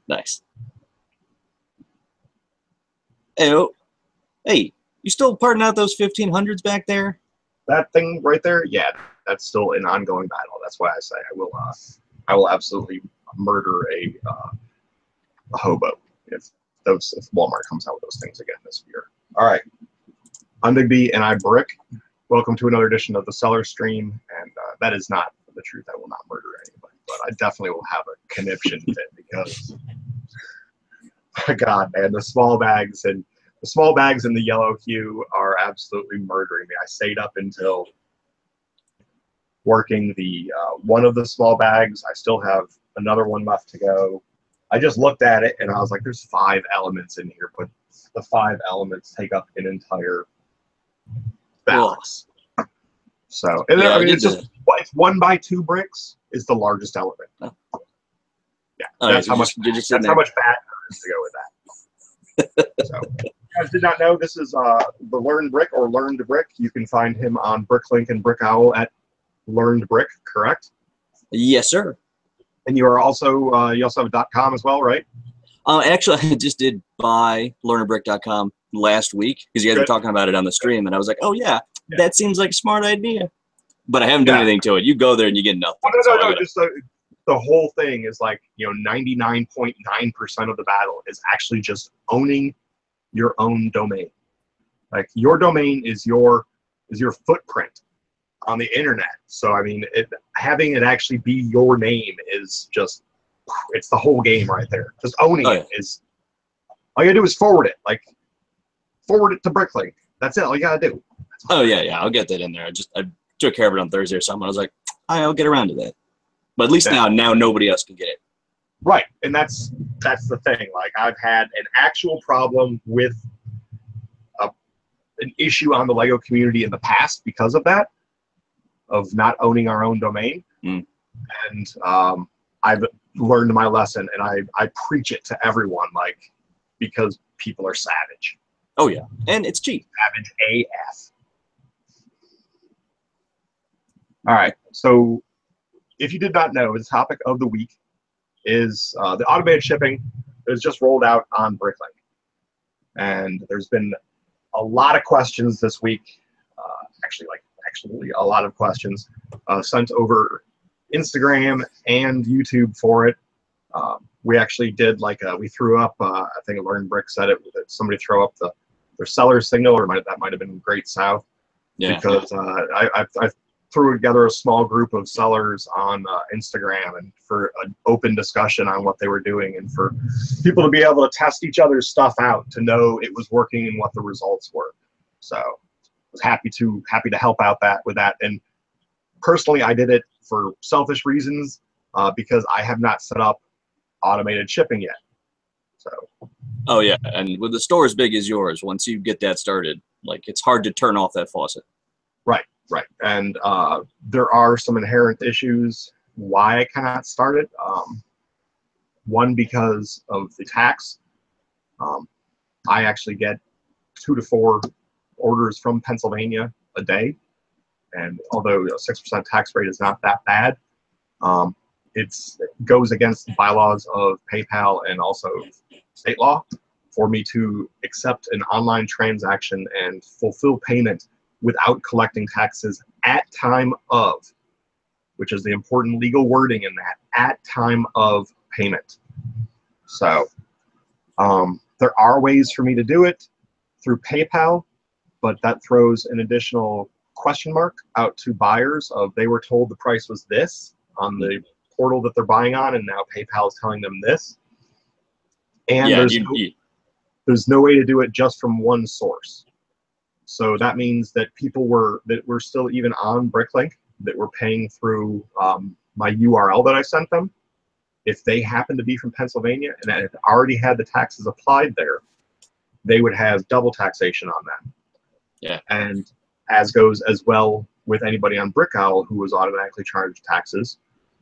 Nice. Hey, oh, hey, you still parting out those 1500s back there? That thing right there, yeah, that's still an ongoing battle. That's why I say I will absolutely murder a hobo if Walmart comes out with those things again this year. All right, I'm Big B and I Brick. Welcome to another edition of the Seller Stream, and that is not the truth. I will not murder anybody, but I definitely will have a conniption fit because, my God, man, the small bags and the yellow hue are absolutely murdering me. I stayed up until working the one of the small bags. I still have another one left to go. I just looked at it and I was like, there's 5 elements in here, but the 5 elements take up an entire box. So, and Yeah, I mean, it's 1 by 2 bricks is the largest element. Oh. Yeah, Oh, that's yeah, how much. That's how much fat there is to go with that. So, if you guys did not know, this is the Learned Brick or Learned Brick. You can find him on BrickLink and BrickOwl at Learned Brick, correct? Yes, sir. And you are also you also have a .com as well, right? Actually, I just did buy learnerbrick.com last week because you guys were talking about it on the stream, and I was like, oh yeah, that seems like a smart idea. But I haven't done anything to it. You go there and you get nothing. Oh, no. Just the whole thing is like, 99.9% of the battle is actually just owning your own domain. Like, your domain is your footprint on the internet. So I mean, having it actually be your name is just, it's the whole game right there. Just owning it is, all you gotta do is forward it. Like, forward it to BrickLink. That's it. All you gotta do. Oh yeah, I'll get that in there. I took care of it on Thursday or something. I was like, I'll get around to that. But at least now nobody else can get it. Right, and that's the thing. Like, I've had an actual problem with an issue on the Lego community in the past because of that, of not owning our own domain. And I've learned my lesson, and I preach it to everyone, like, because people are savage. Oh yeah, and it's cheap. Savage AF. All right, so if you did not know, the topic of the week is the automated shipping that was just rolled out on BrickLink. And there's been a lot of questions this week, actually a lot of questions sent over Instagram and YouTube for it. We actually did we threw up, I think Learned Brick said it, that somebody throw up their seller signal, or that might have been Great South. Yeah. Because I threw together a small group of sellers on Instagram, and for an open discussion on what they were doing, and for people to be able to test each other's stuff out to know it was working and what the results were. So I was happy to help out with that. And personally, I did it for selfish reasons because I have not set up automated shipping yet. So. Oh yeah, and with the store as big as yours, once you get that started, like, it's hard to turn off that faucet. Right, and there are some inherent issues why I cannot start it. One, because of the tax. I actually get 2 to 4 orders from Pennsylvania a day, and although 6% tax rate is not that bad, it goes against the bylaws of PayPal and also state law for me to accept an online transaction and fulfill payment without collecting taxes at time of, which is the important legal wording in that, at time of payment. So there are ways for me to do it through PayPal, but that throws an additional question mark out to buyers of, they were told the price was this on the portal that they're buying on, and now PayPal is telling them this. And there's no way to do it just from one source. So that means that people were still even on BrickLink, that were paying through my URL that I sent them. If they happen to be from Pennsylvania and had already had the taxes applied there, they would have double taxation on that. Yeah. And as goes as well with anybody on BrickOwl who was automatically charged taxes,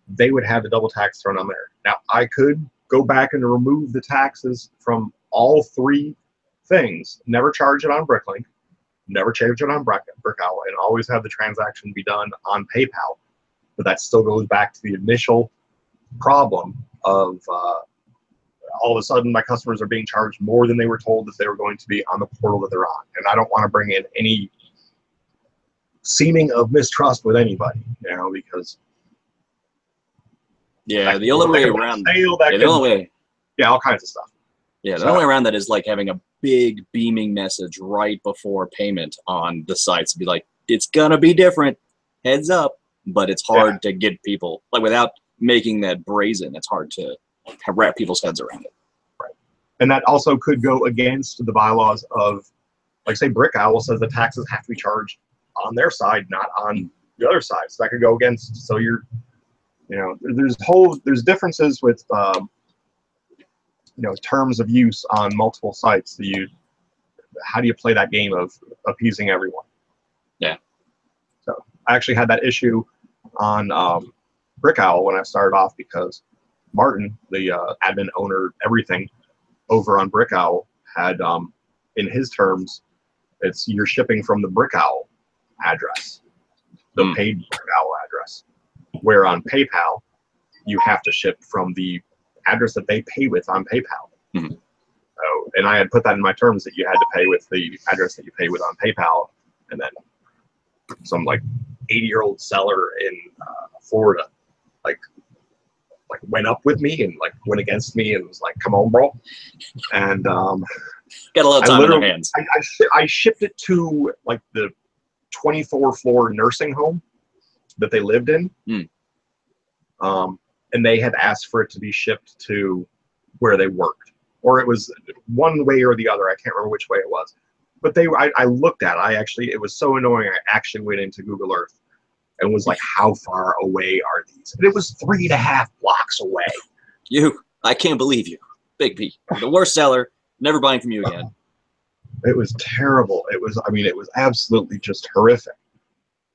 they would have the double tax thrown on there. Now, I could go back and remove the taxes from all 3 things, never charge it on BrickLink, never change it on BrickOwl, and always have the transaction be done on PayPal. But that still goes back to the initial problem of all of a sudden my customers are being charged more than they were told that they were going to be on the portal that they're on. And I don't want to bring in any seeming of mistrust with anybody, you know, because the only way around all kinds of stuff. Yeah, the only way around that is like having a big beaming message right before payment on the sites to be like, it's gonna be different, heads up. But it's hard to get people, like, without making that brazen, it's hard to wrap people's heads around it. Right. And that also could go against the bylaws of, like, say, Brick Owl says the taxes have to be charged on their side, not on the other side. So that could go against. So you're, you know, there's differences with, you know, terms of use on multiple sites. How do you play that game of appeasing everyone? Yeah. So I actually had that issue on Brick Owl when I started off, because Martin, the admin owner, everything over on Brick Owl, had in his terms, you're shipping from the Brick Owl address, the paid Brick Owl address, where on PayPal you have to ship from the address that they pay with on PayPal. So, and I had put that in my terms that you had to pay with the address that you pay with on PayPal, and then some like 80-year-old seller in Florida like went up with me and like went against me and was like, come on, bro. And got a lot of time on their hands. I shipped it to like the 24-floor nursing home that they lived in. And they had asked for it to be shipped to where they worked, or it was one way or the other. I can't remember which way it was. But I looked at it. It was so annoying. I actually went into Google Earth and was like, how far away are these? And it was 3.5 blocks away. I can't believe you. Big P. The worst seller, never buying from you again. It was terrible. It was absolutely just horrific.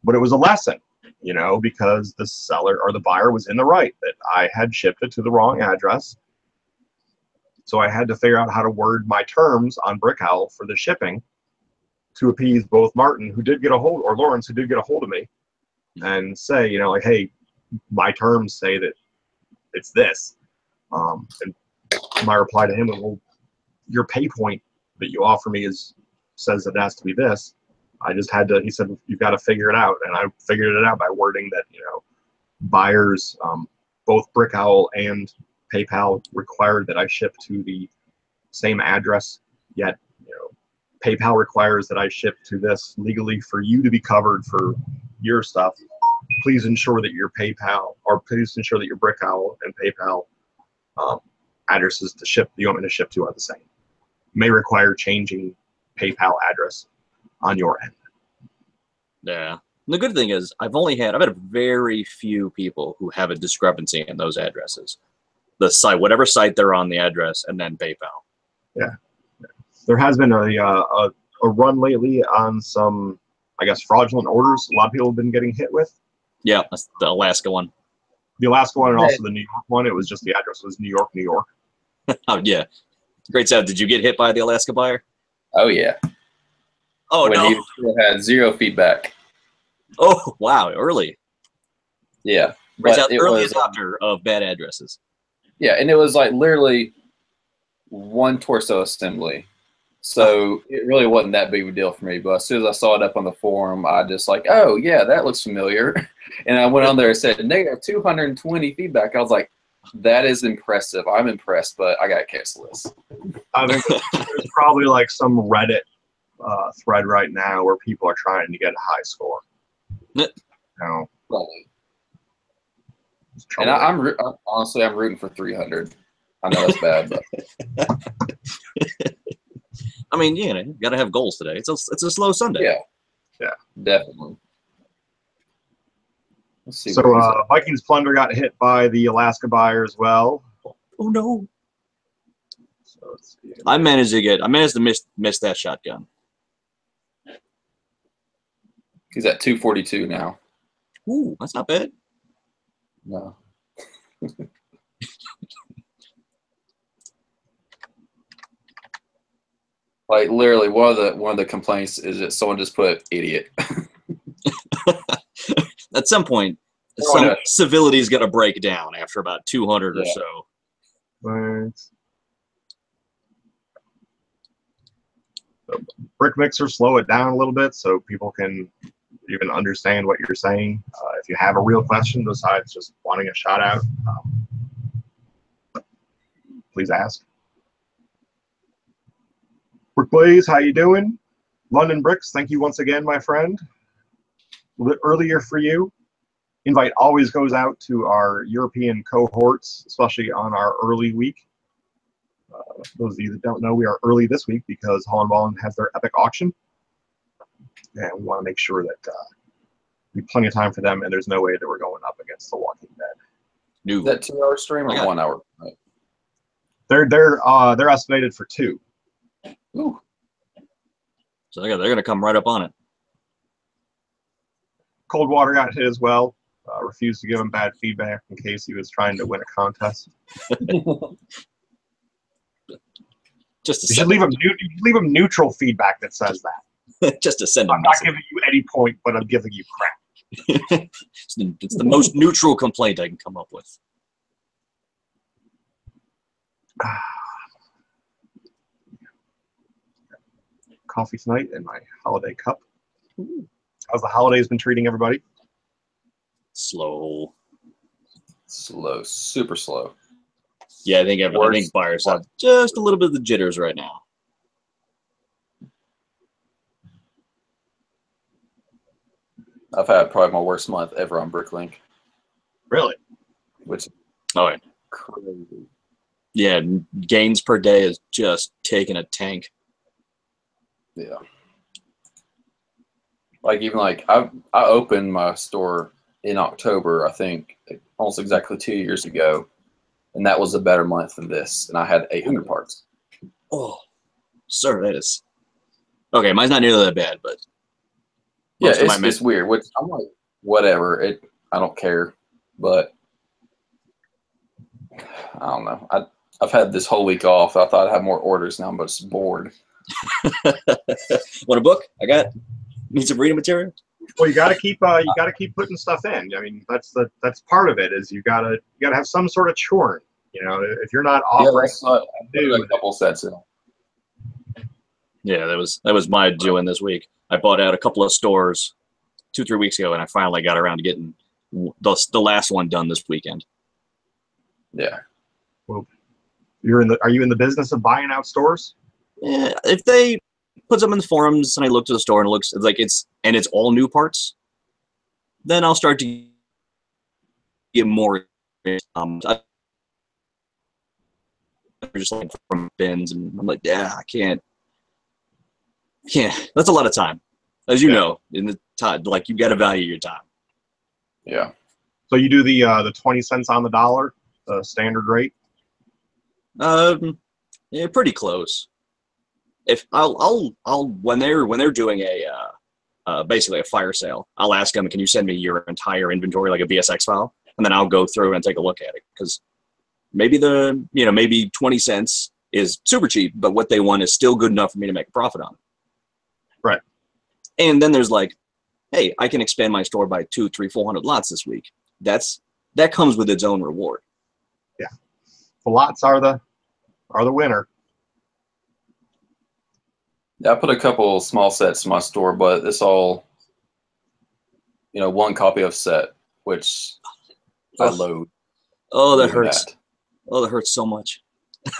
But it was a lesson, you know, because the seller or the buyer was in the right, that I had shipped it to the wrong address. So I had to figure out how to word my terms on Brick Owl for the shipping to appease both Martin, who did get a hold, or Lawrence, who did get a hold of me, and say, you know, like, hey, my terms say that it's this. And my reply to him was, well, your pay point that you offer me says it has to be this. I just had to, he said, you've got to figure it out. And I figured it out by wording that, you know, buyers, both Brick Owl and PayPal required that I ship to the same address, yet, you know, PayPal requires that I ship to this legally for you to be covered for your stuff. Please ensure that your PayPal, or please ensure that your Brick Owl and PayPal addresses to ship you want me to ship to are the same. May require changing PayPal address on your end. Yeah. And the good thing is I've had very few people who have a discrepancy in those addresses. The site, whatever site they're on, the address, and then PayPal. Yeah. There has been a run lately on some, I guess, fraudulent orders a lot of people have been getting hit with. Yeah, that's the Alaska one. The Alaska one and also the New York one. It was just the address was New York, New York. Oh, yeah. Great sound. Did you get hit by the Alaska buyer? Oh, yeah. Oh, no. He had 0 feedback. Oh, wow. Early. Yeah. Right out, early adopter of bad addresses. Yeah, and it was like literally one torso assembly. So it really wasn't that big of a deal for me. But as soon as I saw it up on the forum, I just like, oh, yeah, that looks familiar. And I went on there and said, negative 220 feedback. I was like, that is impressive. I'm impressed, but I got to cancel this. I think there's probably like some Reddit thread right now where people are trying to get a high score. You know, Probably. And I'm honestly, I'm rooting for 300. I know that's bad, but I mean, you know, you got to have goals today. It's a slow Sunday. Yeah, definitely. Let's see. So Vikings Plunder got hit by the Alaska buyer as well. Oh no! So let's see. I managed to miss that shotgun. He's at 242 now. Ooh, that's not bad. No. Like literally, one of the complaints is that someone just put idiot. At some point, civility is going to break down after about 200 or so. Right. Brick Mixer, slow it down a little bit so people can even understand what you're saying. If you have a real question besides just wanting a shout out, please ask. Brick Blaze, how you doing? London Bricks, thank you once again, my friend. A little bit earlier for you. Invite always goes out to our European cohorts, especially on our early week. Those of you that don't know, we are early this week because Holland has their epic auction. And we want to make sure that we have plenty of time for them, and there's no way that we're going up against The Walking Dead. Is that 2-hour stream or 1 hour? They're estimated for 2. Ooh. So they're going to come right up on it. Coldwater got hit as well. Refused to give him bad feedback in case he was trying to win a contest. Just you should leave him neutral feedback that says that. Just to send. I'm not giving you any point, but I'm giving you crap. It's the most neutral complaint I can come up with. Coffee tonight in my holiday cup. How's the holidays been treating everybody? Slow, super slow. Yeah, I think buyers have just a little bit of the jitters right now. I've had probably my worst month ever on BrickLink. Really? Which yeah. Crazy. Yeah, gains per day is just taking a tank. Yeah. I opened my store in October, I think, almost exactly 2 years ago, and that was a better month than this, and I had 800 parts. Oh, sir, that is okay. Mine's not nearly that bad, but yeah, it's weird. Which I'm like, whatever. I don't care, but I don't know. I've had this whole week off. I thought I'd have more orders now, but I'm bored. Want a book? Need some reading material? Well, you gotta keep putting stuff in. I mean, that's part of it. Is you gotta have some sort of churn. You know, if you're not offering, I did a couple sets in. Yeah, that was my doing this week. I bought out a couple of stores 2-3 weeks ago, and I finally got around to getting the last one done this weekend. Yeah. Well, are you in the business of buying out stores? Yeah, if they put them in the forums and I look to the store and it looks like it's all new parts, then I'll start to get more. Just like from bins, and I'm like, yeah, I can't. That's a lot of time, as you know. In the time, like you got to value your time. Yeah. So you do the 20 cents on the dollar, standard rate. Yeah, pretty close. If I'll when they're doing basically a fire sale, I'll ask them, can you send me your entire inventory, like a VSX file, and then I'll go through and take a look at it, because maybe maybe 20 cents is super cheap, but what they want is still good enough for me to make a profit on. Right. And then there's like, hey, I can expand my store by 200, 300, 400 lots this week. That comes with its own reward. Yeah. The lots are the winner. Yeah, I put a couple small sets in my store, but it's all, one copy of set, which I load. Oh, that hurts. Oh, that hurts so much.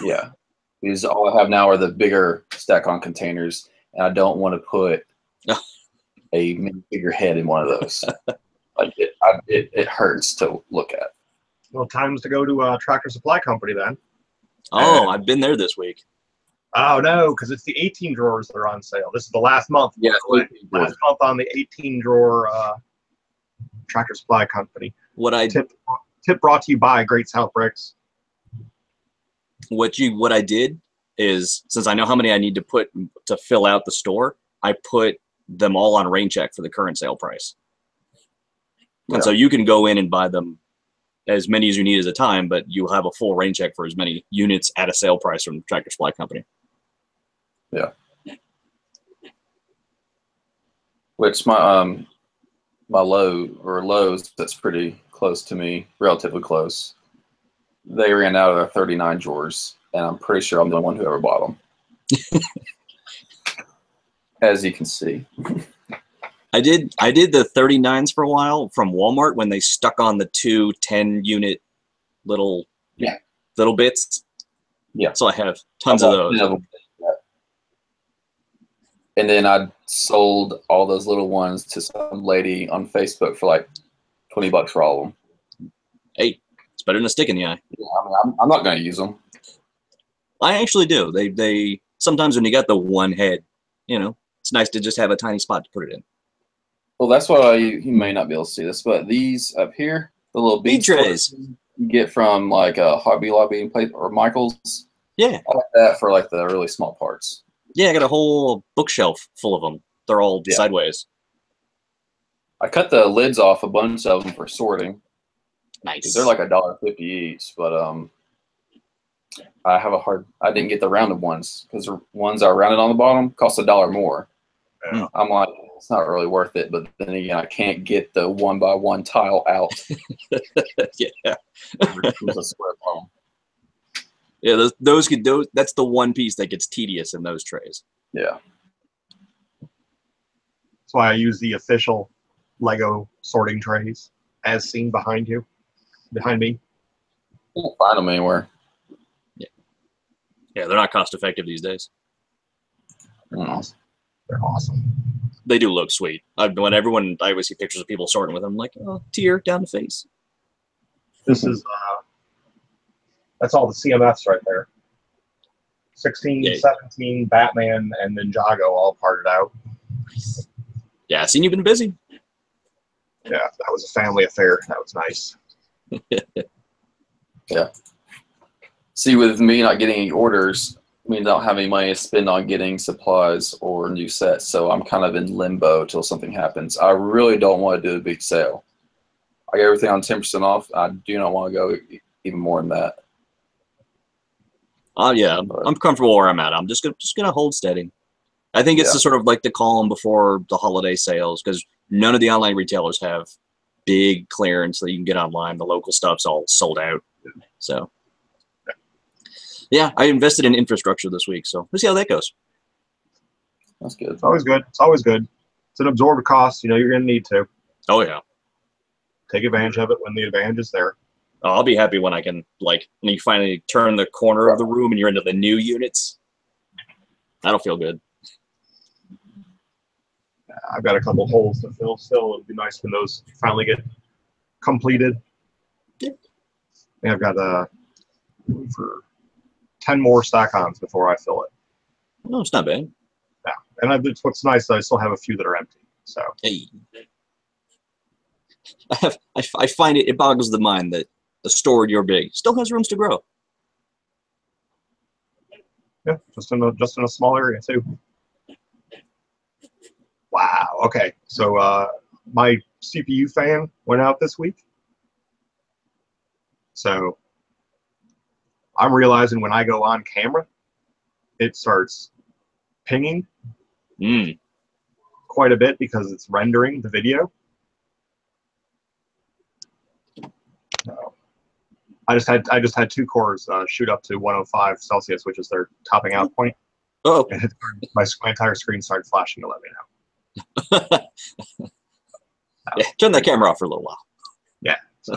Yeah. Because all I have now are the bigger stack-on containers, and I don't want to put a bigger head in one of those. Like it hurts to look at. Well, time's to go to Tractor Supply Company then. Oh, I've been there this week. Oh no, because it's the 18 drawers that are on sale. This is the last month. Yeah, last month on the 18 drawer Tractor Supply Company. Tip brought to you by Great South Bricks. What I did is, since I know how many I need to put to fill out the store, I put them all on rain check for the current sale price. And so you can go in and buy them as many as you need at a time, but you'll have a full rain check for as many units at a sale price from Tractor Supply Company. Yeah. Which my Lowe's that's pretty close to me, relatively close. They ran out of their 39 drawers, and I'm pretty sure I'm the only one who ever bought them. as you can see. I did the 39s for a while from Walmart when they stuck on the two 10-unit little bits. Yeah. So I have tons of those. And then I sold all those little ones to some lady on Facebook for like $20 for all of them. Hey, it's better than a stick in the eye. Yeah, I mean, I'm not going to use them. I actually do. They sometimes when you got the one head, you know, it's nice to just have a tiny spot to put it in. Well, that's why you may not be able to see this, but these up here, the little bead trays you get from like a Hobby Lobby or Michael's. Yeah. I like that for like the really small parts. Yeah, I got a whole bookshelf full of them. They're all sideways. I cut the lids off a bunch of them for sorting. Nice. They're like $1.50 each, but I didn't get the rounded ones because the ones I rounded on the bottom cost $1 more. Yeah. I'm like, it's not really worth it, but then again, I can't get the 1x1 tile out. Yeah. It's a square bone. Yeah, that's the one piece that gets tedious in those trays. Yeah. That's why I use the official Lego sorting trays, as seen behind me. You can't find them anywhere. Yeah, they're not cost effective these days. Awesome. They're awesome. They do look sweet. I always see pictures of people sorting with them, I'm like, oh, tear down the face. This is that's all the CMFs right there. 16, 17, Batman, and Ninjago all parted out. Yeah, I seen you've been busy. Yeah, that was a family affair. That was nice. Yeah. See, with me not getting any orders, I mean, I don't have any money to spend on getting supplies or new sets, so I'm kind of in limbo till something happens. I really don't want to do a big sale. I get everything on 10% off. I do not want to go even more than that. Yeah, I'm comfortable where I'm at. I'm just gonna hold steady. I think it's the sort of like the calm before the holiday sales, because none of the online retailers have big clearance that you can get online. The local stuff's all sold out. So yeah, I invested in infrastructure this week, so we'll see how that goes. That's good. It's always good. It's always good. It's an absorbed cost. You know you're gonna need to. Oh yeah. Take advantage of it when the advantage is there. Oh, I'll be happy when I can, like, when you finally turn the corner of the room and you're into the new units. That'll feel good. I've got a couple holes to fill still. It'd be nice when those finally get completed. Yeah. And I've got for 10 more stack-ons before I fill it. No, it's not bad. Yeah, and it's what's nice. I still have a few that are empty. So hey, I find it boggles the mind that a store your big still has rooms to grow. yeah, just in a small area too. Wow. Okay. So my CPU fan went out this week. So I'm realizing when I go on camera, it starts pinging quite a bit because it's rendering the video. So I just had two cores shoot up to 105 Celsius, which is their topping out point. Oh, and my entire screen started flashing to let me know. Yeah, turn that camera off for a little while. Yeah. So.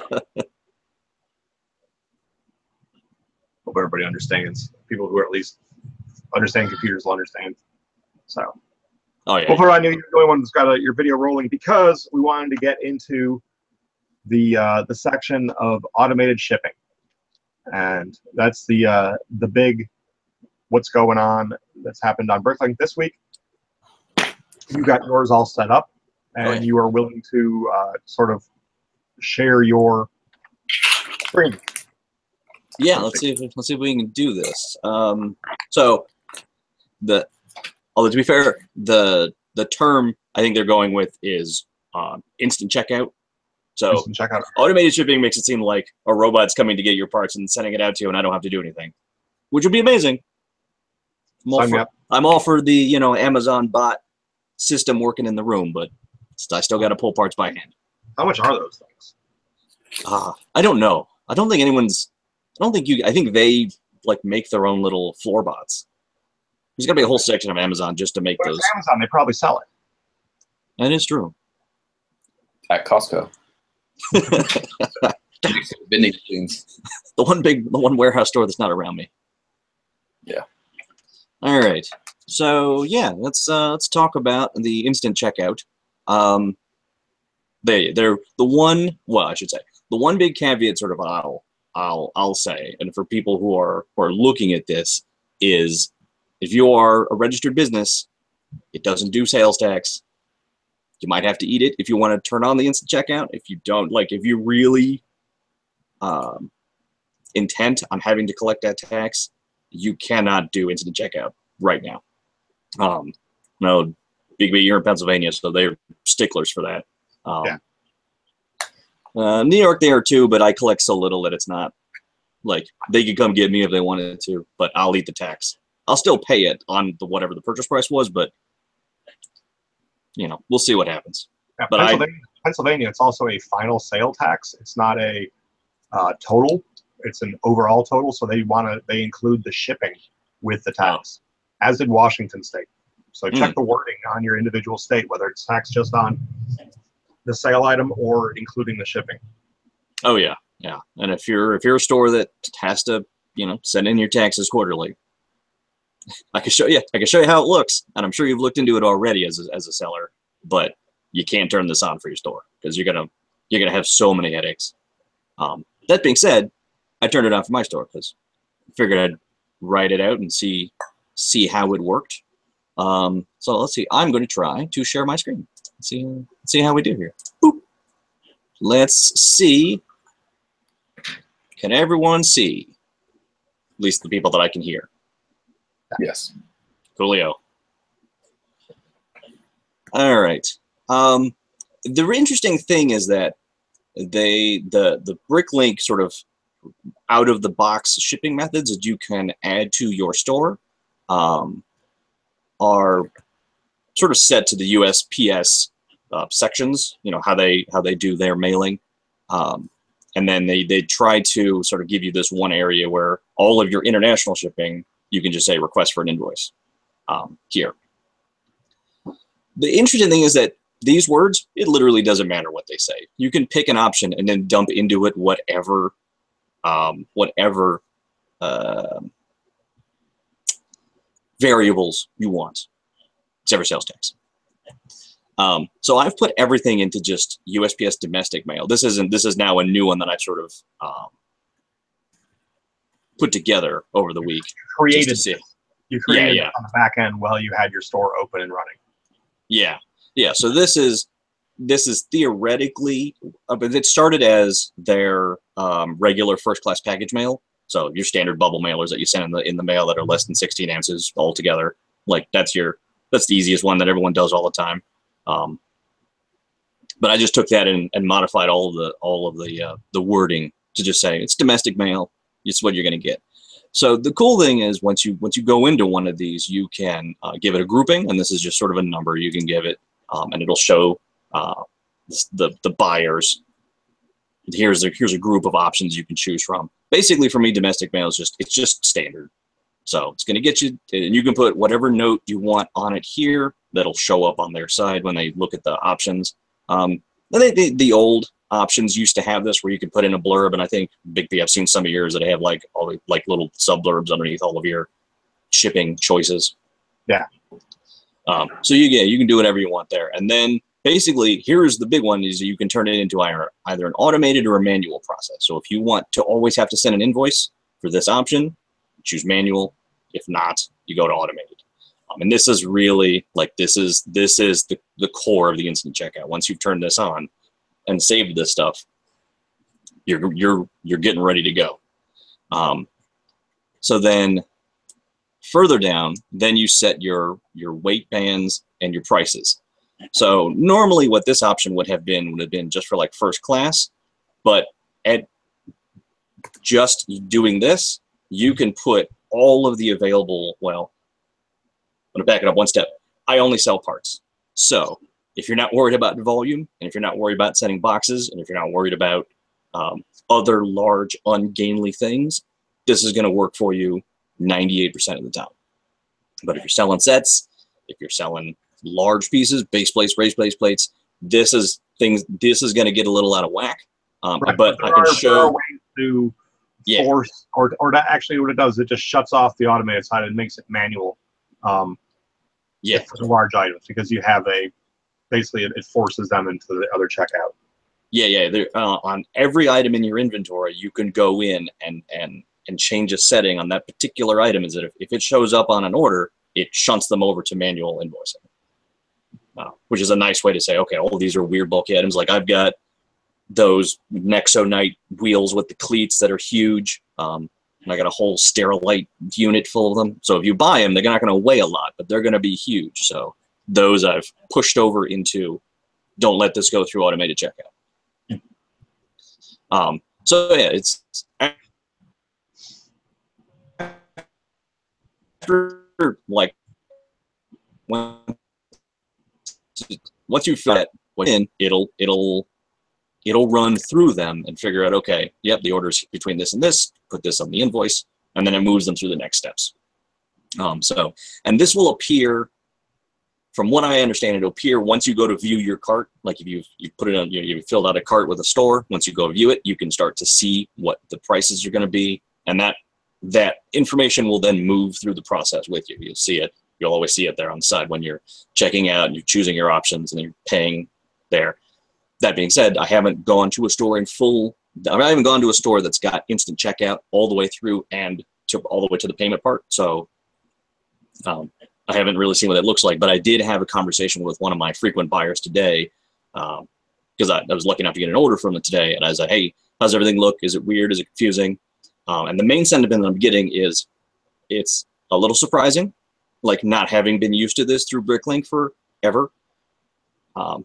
Hope everybody understands. People who are at least understand computers will understand. So. Oh yeah. Before I knew you were the only one that's got your video rolling, because we wanted to get into the section of automated shipping, and that's the big what's going on that's happened on BrickLink this week. You got yours all set up, and you are willing to sort of share your screen. Yeah, let's see if we can do this. So although to be fair, the term I think they're going with is instant checkout. So Instant checkout. Automated shipping makes it seem like a robot's coming to get your parts and sending it out to you, and I don't have to do anything, which would be amazing. I'm all for the Amazon bot system working in the room, but I still got to pull parts by hand. How much are those things? I don't know. I don't think I think they like make their own little floor bots. There's got to be a whole section of Amazon just to make But those. it's Amazon, they probably sell it. That is true. At Costco. Vending machines. The one warehouse store that's not around me. Yeah. All right. So yeah, let's talk about the instant checkout. They're the one. Well, I should say the one big caveat, sort of. I'll say, and for people who are looking at this, is if you are a registered business, it doesn't do sales tax. You might have to eat it if you want to turn on the instant checkout. If you don't, like, if you really intent on having to collect that tax, you cannot do instant checkout right now. No, Big B, you're in Pennsylvania, so they're sticklers for that. New York, they are too, but I collect so little that it's not like they could come get me if they wanted to, but I'll eat the tax. I'll still pay it on the whatever the purchase price was, but we'll see what happens. Yeah, But Pennsylvania, it's also a final sale tax. It's not a total. It's an overall total. So they include the shipping with the tax, as did Washington State. So check the wording on your individual state, whether it's taxed just on the sale item or including the shipping. Oh yeah, yeah. And if you're a store that has to, send in your taxes quarterly, I can show you how it looks, and I'm sure you've looked into it already as a seller. But you can't turn this on for your store because you're gonna have so many headaches. That being said, I turned it on for my store because I figured I'd write it out and see how it worked. So let's see. I'm going to try to share my screen. See how we do here. Boop. Let's see. Can everyone see? At least the people that I can hear. Yes. Coolio. All right. The interesting thing is that the BrickLink sort of out of the box shipping methods that you can add to your store are sort of set to the USPS sections. How they do their mailing, and then they try to sort of give you this one area where all of your international shipping, you can just say request for an invoice here. The interesting thing is that these words, it literally doesn't matter what they say. You can pick an option and then dump into it whatever variables you want, except for sales tax. So I've put everything into just USPS domestic mail. This is now a new one that I've sort of put together over the week. You created it on the back end while you had your store open and running. Yeah. So this is theoretically, but it started as their regular first class package mail. So your standard bubble mailers that you send in the mail that are less than 16 ounces altogether. Like that's the easiest one that everyone does all the time. But I just took that and modified all of the wording to just say it's domestic mail. It's what you're going to get. So the cool thing is once you go into one of these, you can give it a grouping, and this is just sort of a number you can give it, and it'll show the buyers. Here's a group of options you can choose from. Basically, for me, domestic mail is just standard. So it's going to get you, and you can put whatever note you want on it here. That'll show up on their side when they look at the options. The old options used to have this where you could put in a blurb, and I think Big B, I've seen some of yours that have like all the little sub blurbs underneath all of your shipping choices. Yeah. So you can do whatever you want there, and then basically here's the big one: is you can turn it into either an automated or a manual process. So if you want to always have to send an invoice for this option, choose manual. If not, you go to automated. And this is really this is the core of the instant checkout. Once you've turned this on and saved this stuff, you're getting ready to go. So then further down, then you set your weight bands and your prices. So normally what this option would have been just for like first class, but at just doing this, you can put all of the available, well, I'm going to back it up one step. I only sell parts. So if you're not worried about volume, and if you're not worried about sending boxes, and if you're not worried about other large, ungainly things, this is going to work for you 98% of the time. But if you're selling sets, if you're selling large pieces, base plates, raised plates, this is going to get a little out of whack. Right, but I can there are show. ways to force, or to actually what it does, it just shuts off the automated side and makes it manual. For the large items, because you have basically it forces them into the other checkout. On every item in your inventory, you can go in and change a setting on that particular item. Is that if it shows up on an order, it shunts them over to manual invoicing, which is a nice way to say, okay, all of these are weird bulky items. Like I've got those Nexonite wheels with the cleats that are huge. And I got a whole Sterilite unit full of them. So if you buy them, they're not going to weigh a lot, but they're going to be huge. So those I've pushed over into, don't let this go through automated checkout. So yeah, it's after like once you fit in, it'll run through them and figure out, okay, yep, the order's between this and this, put this on the invoice, and then it moves them through the next steps. And this will appear, from what I understand, it'll appear once you go to view your cart. Like if you put it on, you filled out a cart with a store, once you go view it, you can start to see what the prices are going to be, and that information will then move through the process with you. You'll see it. You'll always see it there on the side when you're checking out and you're choosing your options and you're paying there. That being said, I haven't gone to a store I haven't gone to a store that's got instant checkout all the way through and all the way to the payment part. So I haven't really seen what that looks like, but I did have a conversation with one of my frequent buyers today, because I was lucky enough to get an order from them today. And I was like, hey, how's everything look? Is it weird? Is it confusing? And the main sentiment I'm getting is it's a little surprising, like not having been used to this through BrickLink forever. But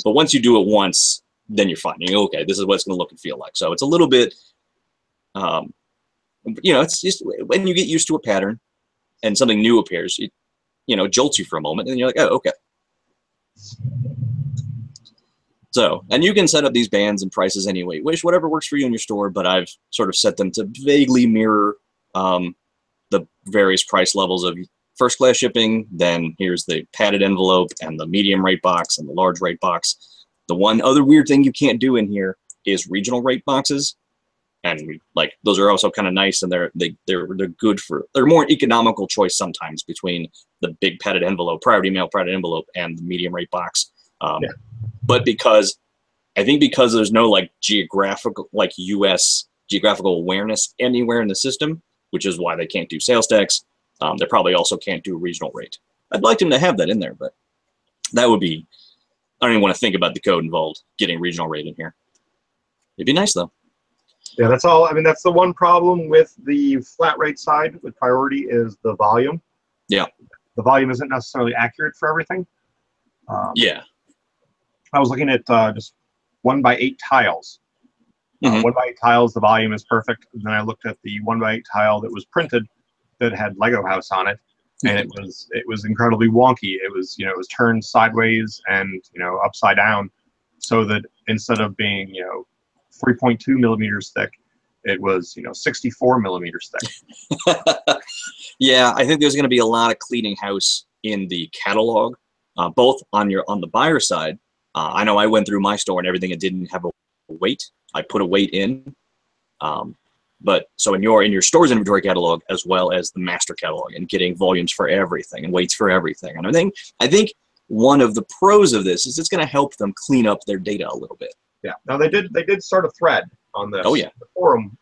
once you do it once, then you're fine. You go, okay, this is what it's going to look and feel like. So it's a little bit, it's just when you get used to a pattern and something new appears, it, jolts you for a moment, and you're like, oh, okay. So, and you can set up these bands and prices any way you wish, whatever works for you in your store, but I've sort of set them to vaguely mirror the various price levels of first class shipping. Then here's the padded envelope and the medium rate box and the large rate box. The one other weird thing you can't do in here is regional rate boxes. And those are also kind of nice, and they're good they're more economical choice sometimes between the big padded envelope, priority mail padded envelope, and the medium rate box. But because there's no geographical U.S. geographical awareness anywhere in the system, which is why they can't do sales tax. They probably also can't do regional rate. I'd like them to have that in there, but that would be, I don't even want to think about the code involved getting regional rate in here. It'd be nice though. Yeah, that's all. I mean, that's the one problem with the flat rate side with priority is the volume. Yeah. The volume isn't necessarily accurate for everything. Yeah. I was looking at just 1x8 tiles. 1x8 tiles, the volume is perfect. And then I looked at the 1x8 tile that was printed that had Lego House on it, and it was incredibly wonky. It was turned sideways and upside down, so that instead of being 3.2 millimeters thick, it was 64 millimeters thick. Yeah, I think there's going to be a lot of cleaning house in the catalog, both on the buyer side. I know I went through my store and everything, it didn't have a weight. I put a weight in, but so in your store's inventory catalog, as well as the master catalog, and getting volumes for everything and weights for everything. And I think one of the pros of this is it's going to help them clean up their data a little bit. Yeah. Now they did start a thread on this. Oh yeah. The forum,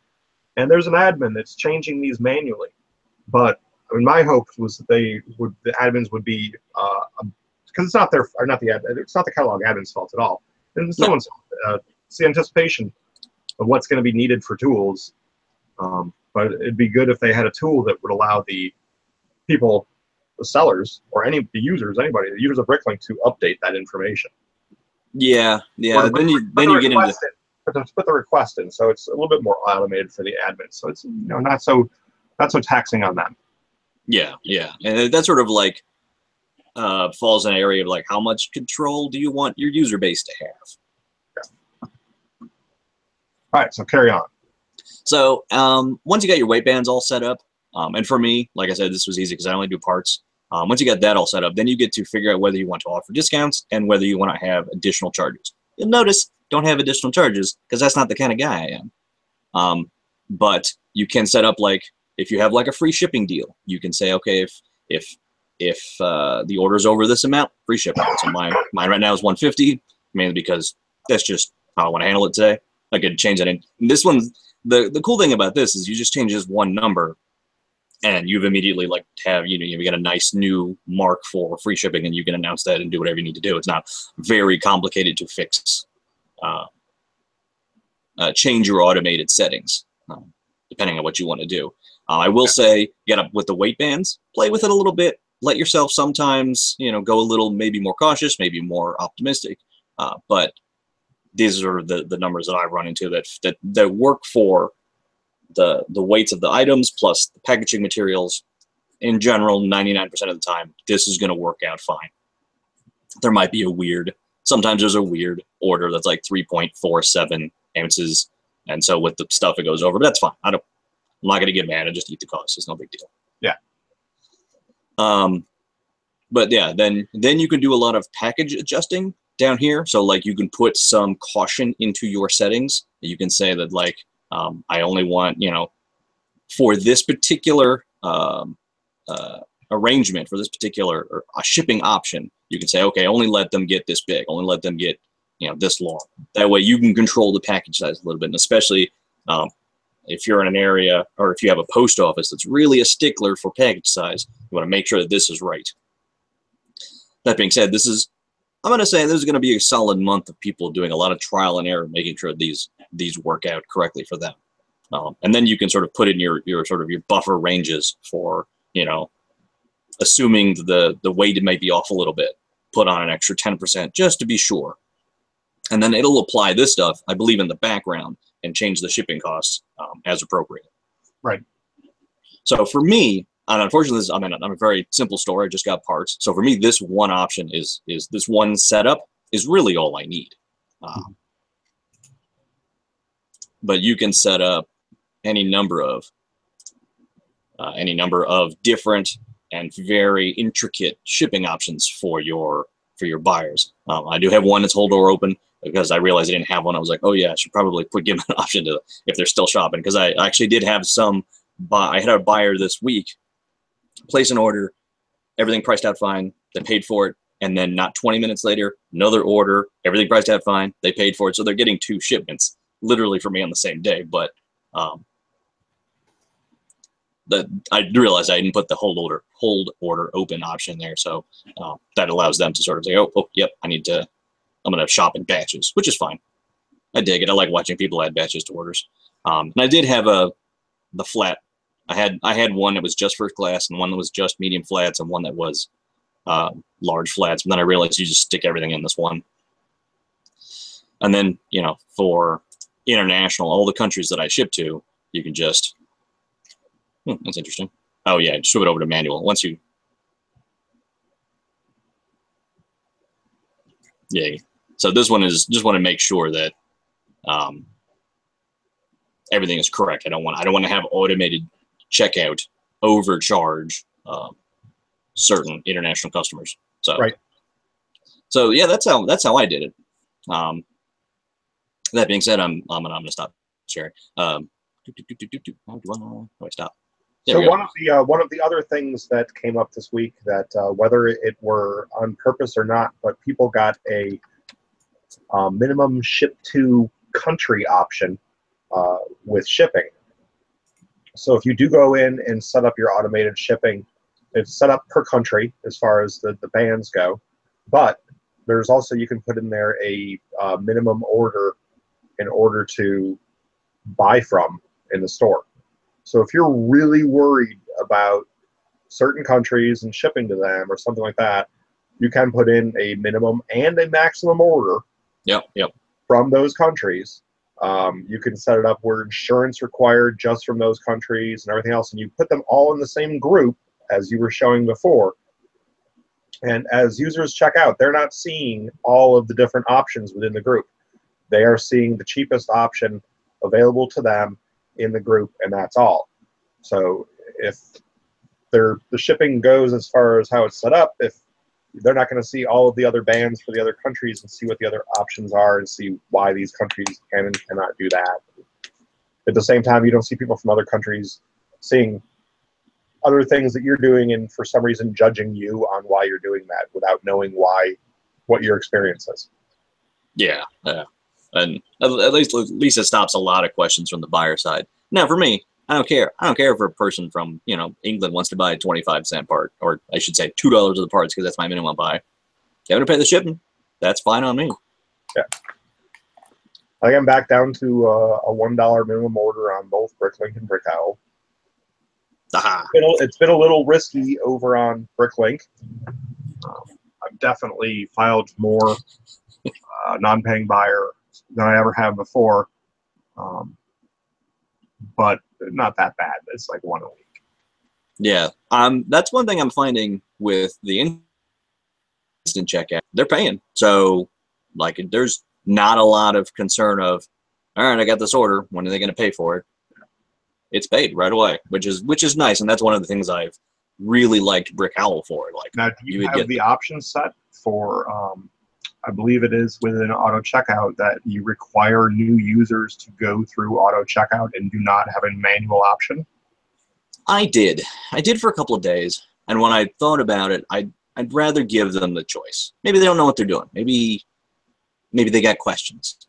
and there's an admin that's changing these manually. But I mean, my hope was that the admins would be because it's not the catalog admin's fault at all. And someone's it's the anticipation of what's going to be needed for tools. But it'd be good if they had a tool that would allow the people, the sellers, or the users of BrickLink to update that information. Yeah. Then you get into put the request in, so it's a little bit more automated for the admin. So it's not so taxing on them. Yeah, and that sort of falls in an area of how much control do you want your user base to have? Yeah. All right, so carry on. So once you got your weight bands all set up, And for me, like I said, this was easy because I only do parts. Once you get that all set up, then you get to figure out whether you want to offer discounts and whether you want to have additional charges. You'll notice, don't have additional charges because that's not the kind of guy I am. But you can set up, like, if you have like a free shipping deal, you can say, okay, if the order's over this amount, free shipping. So mine right now is 150, mainly because that's just how I want to handle it today. I could change that in. This one, the cool thing about this is you just change this one number, and you've immediately like have you get a nice new mark for free shipping, and you can announce that and do whatever you need to do. It's not very complicated to fix. Change your automated settings depending on what you want to do. I will say, get up with the weight bands, play with it a little bit. Let yourself sometimes, go a little maybe more cautious, maybe more optimistic. But these are the numbers that I run into that work for the weights of the items plus the packaging materials. In general, 99% of the time, this is going to work out fine. There might be sometimes there's a weird order that's like 3.47 ounces. And so with the stuff, it goes over, but that's fine. I'm not going to get mad and just eat the cost. It's no big deal. Yeah. But yeah, then you can do a lot of package adjusting down here. So like you can put some caution into your settings. You can say that like, I only want, for this particular arrangement, for this particular shipping option, you can say, okay, only let them get this big, only let them get, this long. That way you can control the package size a little bit, and especially if you're in an area or if you have a post office that's really a stickler for package size, you want to make sure that this is right. That being said, I'm going to say this is going to be a solid month of people doing a lot of trial and error, making sure these work out correctly for them. And then you can sort of put in your sort of your buffer ranges for, assuming the weight might be off a little bit, put on an extra 10% just to be sure. And then it'll apply this stuff, I believe, in the background and change the shipping costs as appropriate. Right. So for me, and unfortunately, I'm a very simple store. I just got parts. So for me, this one option is this one setup is really all I need. But you can set up any number of different and very intricate shipping options for your buyers. I do have one that's hold door open because I realized I didn't have one. I was like, oh yeah, I should probably give them an option to if they're still shopping, because I actually did have some. I had a buyer this week place an order, everything priced out fine, they paid for it, and then not 20 minutes later, another order, everything priced out fine, they paid for it. So they're getting 2 shipments literally for me on the same day. But I realized I didn't put the hold order open option there, so that allows them to sort of say, oh yep, I'm going to shop in batches, which is fine. I dig it. I like watching people add batches to orders. And I did have the flat. I had one that was just first class, and one that was just medium flats, and one that was large flats. But then I realized you just stick everything in this one. And then, for international, all the countries that I ship to, you can just, that's interesting. Oh yeah, just switch it over to manual. Once you, yeah. So this one is just want to make sure that everything is correct. I don't want to have automated checkout overcharge certain international customers. So right. So yeah, that's how I did it. That being said, I'm gonna stop sharing. How do I stop? So one of the other things that came up this week that whether it were on purpose or not, but people got a minimum ship to country option with shipping. So if you do go in and set up your automated shipping, it's set up per country as far as the bands go, but there's also, you can put in there a minimum order in order to buy from in the store. So if you're really worried about certain countries and shipping to them or something like that, you can put in a minimum and a maximum order from those countries. You can set it up where insurance required just from those countries and everything else, and you put them all in the same group as you were showing before. And as users check out, they're not seeing all of the different options within the group. They are seeing the cheapest option available to them in the group, and that's all. So if the shipping goes as far as how it's set up, if they're not going to see all of the other bans for the other countries and see what the other options are and see why these countries can and cannot do that. At the same time, you don't see people from other countries seeing other things that you're doing and for some reason judging you on why you're doing that without knowing what your experience is. Yeah, yeah. And at least it stops a lot of questions from the buyer side. Now, for me, I don't care. I don't care if a person from, you know, England wants to buy a 25-cent part, or I should say $2 of the parts because that's my minimum buy. They have to pay the shipping. That's fine on me. Yeah. I think I'm back down to a $1 minimum order on both BrickLink and BrickOwl. Aha. It's been a little risky over on BrickLink. I've definitely filed more non-paying buyer than I ever have before, but not that bad. It's like one a week. Yeah, that's one thing I'm finding with the instant checkout. They're paying, so like there's not a lot of concern of, all right, I got this order. When are they going to pay for it? It's paid right away, which is nice, and that's one of the things I've really liked BrickOwl for. Like, now, do you have the option set for? I believe it is within auto checkout that you require new users to go through auto checkout and do not have a manual option. I did for a couple of days, and when I thought about it, I'd rather give them the choice. Maybe they don't know what they're doing. Maybe they got questions,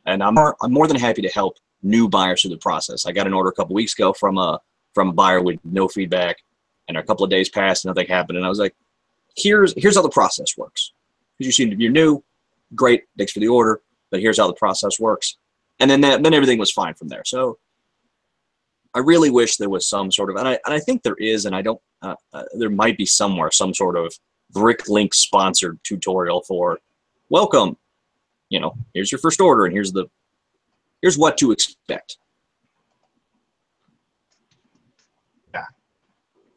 and I'm more than happy to help new buyers through the process. I got an order a couple weeks ago from a buyer with no feedback, and a couple of days passed, nothing happened, and I was like, here's how the process works. Because you're new, great, thanks for the order, but here's how the process works, and then everything was fine from there. So I really wish there was some sort of, and I think there is, and I don't. There might be somewhere some sort of BrickLink sponsored tutorial for, welcome, you know, here's your first order, and here's what to expect. Yeah.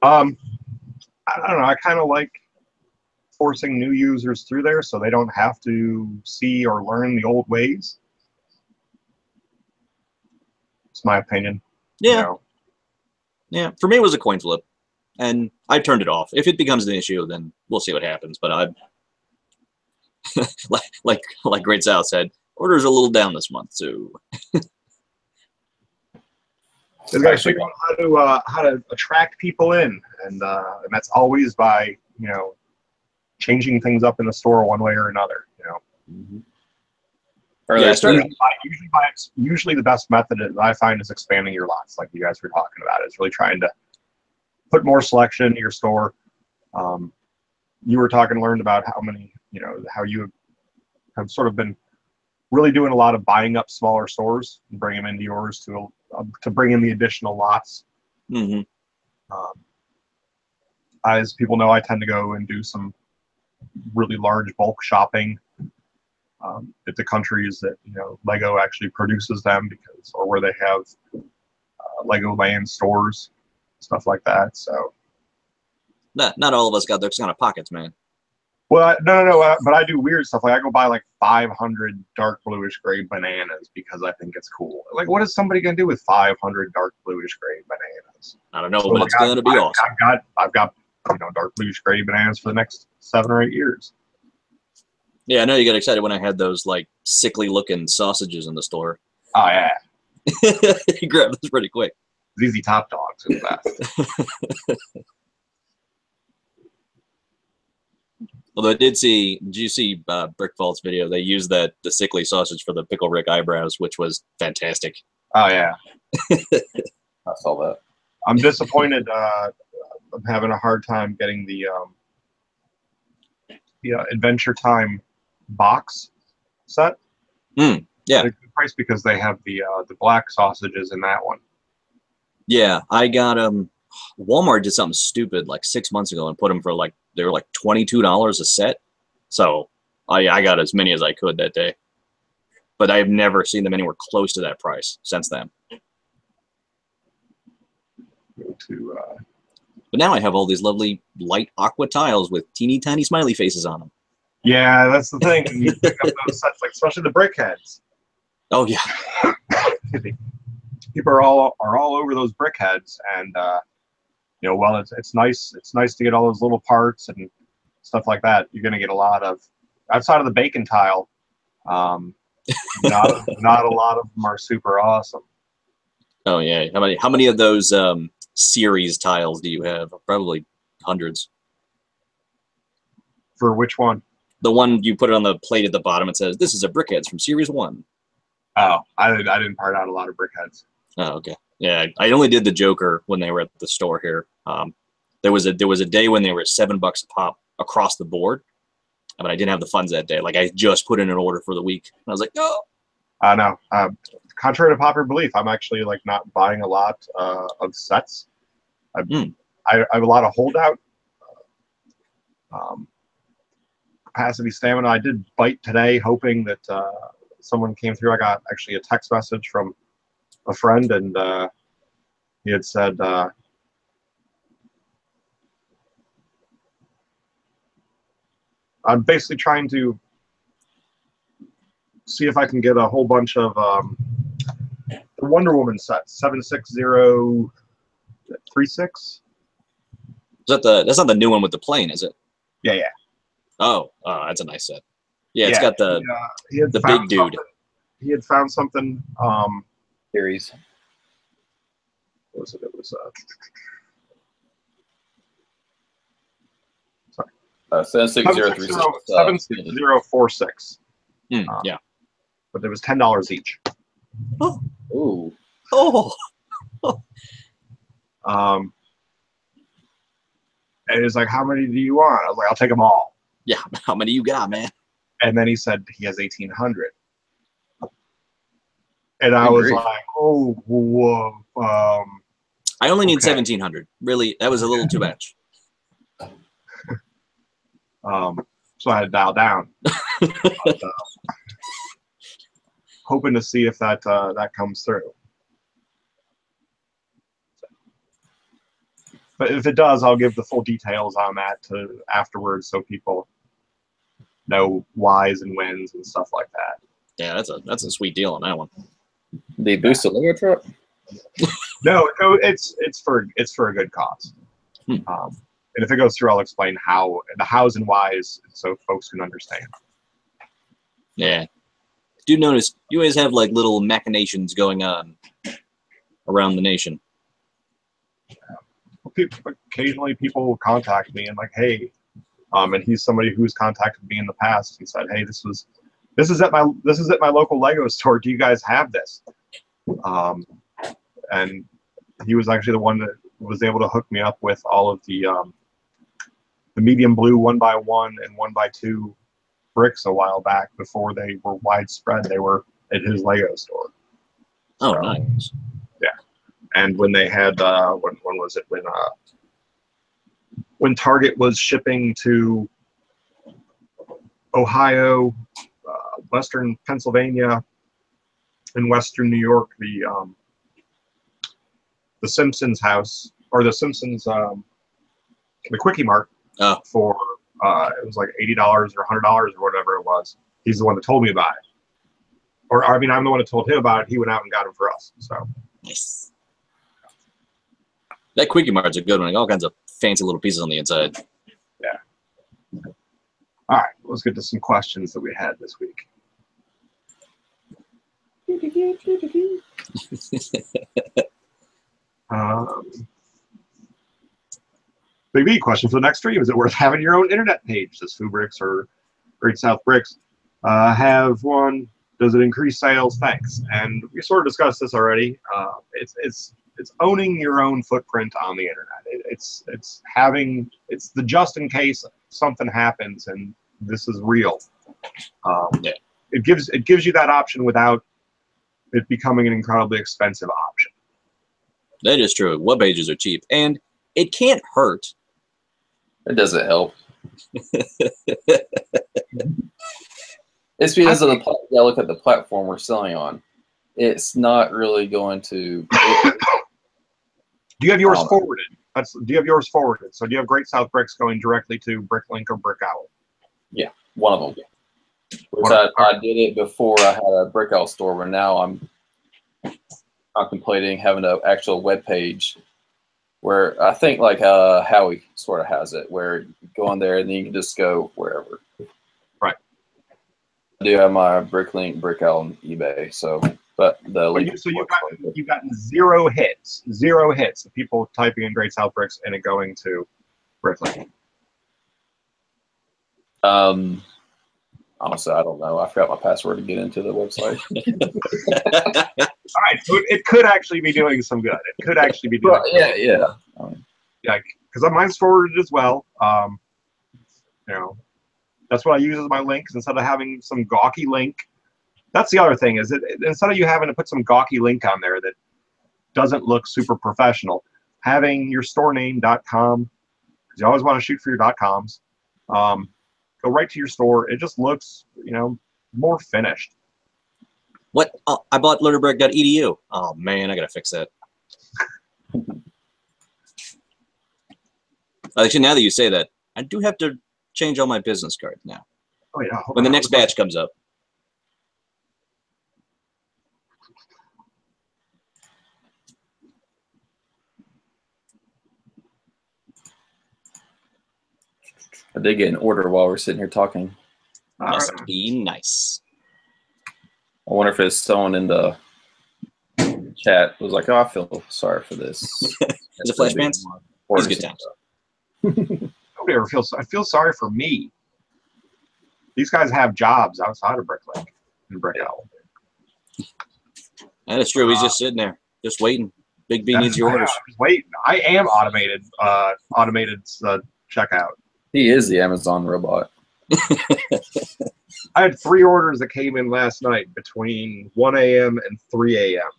I don't know. I kind of like forcing new users through there so they don't have to see or learn the old ways. It's my opinion. Yeah. You know? Yeah. For me, it was a coin flip, and I turned it off. If it becomes an issue, then we'll see what happens. But I, like Great South said, orders are a little down this month, so. They've got to figure out how to attract people in, and that's always by, you know, changing things up in the store one way or another. You know. Mm-hmm. Usually the best method that I find is expanding your lots, like you guys were talking about. It's really trying to put more selection into your store. You were learned about how many, you know, how you have sort of been really doing a lot of buying up smaller stores and bring them into yours to bring in the additional lots. Mm-hmm. As people know, I tend to go and do some really large bulk shopping at the countries that, you know, Lego actually produces them, or where they have Lego land stores, stuff like that. So not all of us got those kind of pockets, man. Well, no, but I do weird stuff. Like I go buy like 500 dark bluish gray bananas because I think it's cool. Like, what is somebody gonna do with 500 dark bluish gray bananas? I don't know, but it's gonna be awesome. I've got you know, dark bluish gray bananas for the next 7 or 8 years. Yeah, I know you got excited when I had those like sickly looking sausages in the store. Oh yeah, you grabbed those pretty quick. ZZ Top Dogs is best. Although did you see Brick Vault's video? They used the sickly sausage for the Pickle Rick eyebrows, which was fantastic. Oh yeah, I saw that. I'm disappointed. I'm having a hard time getting the Adventure Time box set. Yeah, at a good price because they have the black sausages in that one. Yeah, I got Walmart did something stupid like 6 months ago and put them for they were like $22 a set. So I got as many as I could that day, but I have never seen them anywhere close to that price since then. But now I have all these lovely light aqua tiles with teeny tiny smiley faces on them. Yeah, that's the thing. You pick up those sets, like especially the brickheads. Oh yeah. people are all over those brickheads, and you know, while it's nice to get all those little parts and stuff like that, you're going to get a lot of, outside of the bacon tile. Not a lot of them are super awesome. Oh yeah, how many of those series tiles do you have? Probably hundreds. For which one? The one you put it on the plate at the bottom. It says, "This is a Brickheads from Series 1." Oh, I didn't part out a lot of brickheads. Oh, okay. Yeah, I only did the Joker when they were at the store here. There was a day when they were $7 a pop across the board, but I didn't have the funds that day. Like I just put in an order for the week, and I was like, "Oh." I know. Contrary to popular belief, I'm actually like not buying a lot of sets. I have a lot of holdout capacity stamina. I did bite today, hoping that someone came through. I got actually a text message from a friend, and he had said, I'm basically trying to see if I can get a whole bunch of the Wonder Woman sets, 76036. That's not the new one with the plane, is it? Yeah. Oh, that's a nice set. Yeah, it's got the big dude. He had found something. Series. What was it? It was. Sorry. 76036. 76046. Yeah. But it was $10 each. Oh. Ooh. Oh. And he's like, "How many do you want?" I was like, "I'll take them all." Yeah. How many you got, man? And then he said he has 1,800. And I was like, "Oh, whoa." I only need 1,700. Really, that was a little too much. So I had to dial down, but, hoping to see if that comes through. But if it does, I'll give the full details on that to afterwards, so people know whys and whens and stuff like that. Yeah, that's a sweet deal on that one. They boost the Lego truck? No, it's for a good cause. And if it goes through, I'll explain the hows and whys, so folks can understand. Yeah. Do notice you always have like little machinations going on around the nation. Occasionally, people will contact me and like, "Hey," and he's somebody who's contacted me in the past and said, "Hey, this is at my local Lego store. Do you guys have this?" And he was actually the one that was able to hook me up with all of the medium blue 1x1 and 1x2 bricks a while back, before they were widespread. They were at his Lego store. Oh, so, nice. Yeah. And when they had when was it, when Target was shipping to Ohio, Western Pennsylvania, and Western New York, the Simpsons house, or the Simpsons the Quickie Mart, for it was like $80 or $100 or whatever it was. He's the one that told me about it. Or I mean, I'm the one that told him about it. He went out and got them for us. So nice. That Quickie Mart's a good one. Like, all kinds of fancy little pieces on the inside. Yeah. All right, let's get to some questions that we had this week. Big B question for the next stream: is it worth having your own internet page? Does Fubricks or Great South Bricks have one? Does it increase sales? Thanks. And we sort of discussed this already. It's owning your own footprint on the internet. It's the just in case something happens and this is real. It gives you that option without it becoming an incredibly expensive option. That is true. Web pages are cheap, and it can't hurt. It doesn't help. It's because of look at the platform we're selling on. It's not really going to. Do you have yours forwarded? Do you have yours forwarded? So do you have Great South Bricks going directly to BrickLink or BrickOwl? Yeah, one of them. Which I did it before I had a BrickOwl store, but now contemplating having an actual web page where I think like Howie sort of has it, where you go on there and then you can just go wherever. Right. I do have my BrickLink brick out on eBay, so but the link. So you've gotten zero hits of people typing in Great South Bricks and it going to BrickLink. Honestly, I don't know. I forgot my password to get into the website. All right, so it could actually be doing some good. It could actually be doing. Yeah. Yeah, because mine's forwarded as well. You know, that's what I use as my links instead of having some gawky link. That's the other thing is that instead of you having to put some gawky link on there that doesn't look super professional, having your store name.com, because you always want to shoot for your .coms. Go right to your store. It just looks, more finished. What? Oh, I bought loaderbrick.edu. Oh man, I gotta fix that. Actually, now that you say that, I do have to change all my business cards now. Oh yeah. When the next batch comes up. I did get an order while we're sitting here talking. Must be nice. I wonder if it's someone in the chat was like, "Oh, I feel sorry for this." Is it Flash Pants? He's good times. Nobody ever feels. I feel sorry for me. These guys have jobs outside of BrickLink and BrickOwl. That is true. He's just sitting there, just waiting. Big B needs your orders. Just waiting. I am automated checkout. He is the Amazon robot. I had 3 orders that came in last night between 1 a.m. and 3 a.m.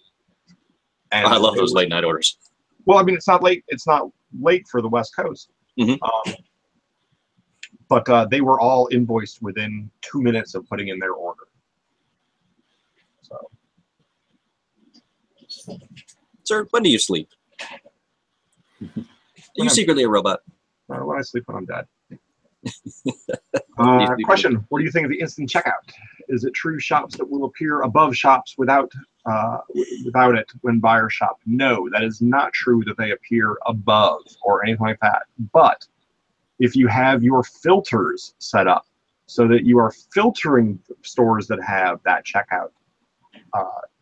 And I love those late night orders. Well, I mean, it's not late. It's not late for the West Coast. Mm-hmm. But they were all invoiced within 2 minutes of putting in their order. So, sir, when do you sleep? Are you secretly a robot? When I sleep, when I'm dead. Question: what do you think of the instant checkout? Is it true shops that will appear above shops without it when buyers shop? No, that is not true that they appear above or anything like that. But if you have your filters set up so that you are filtering stores that have that checkout,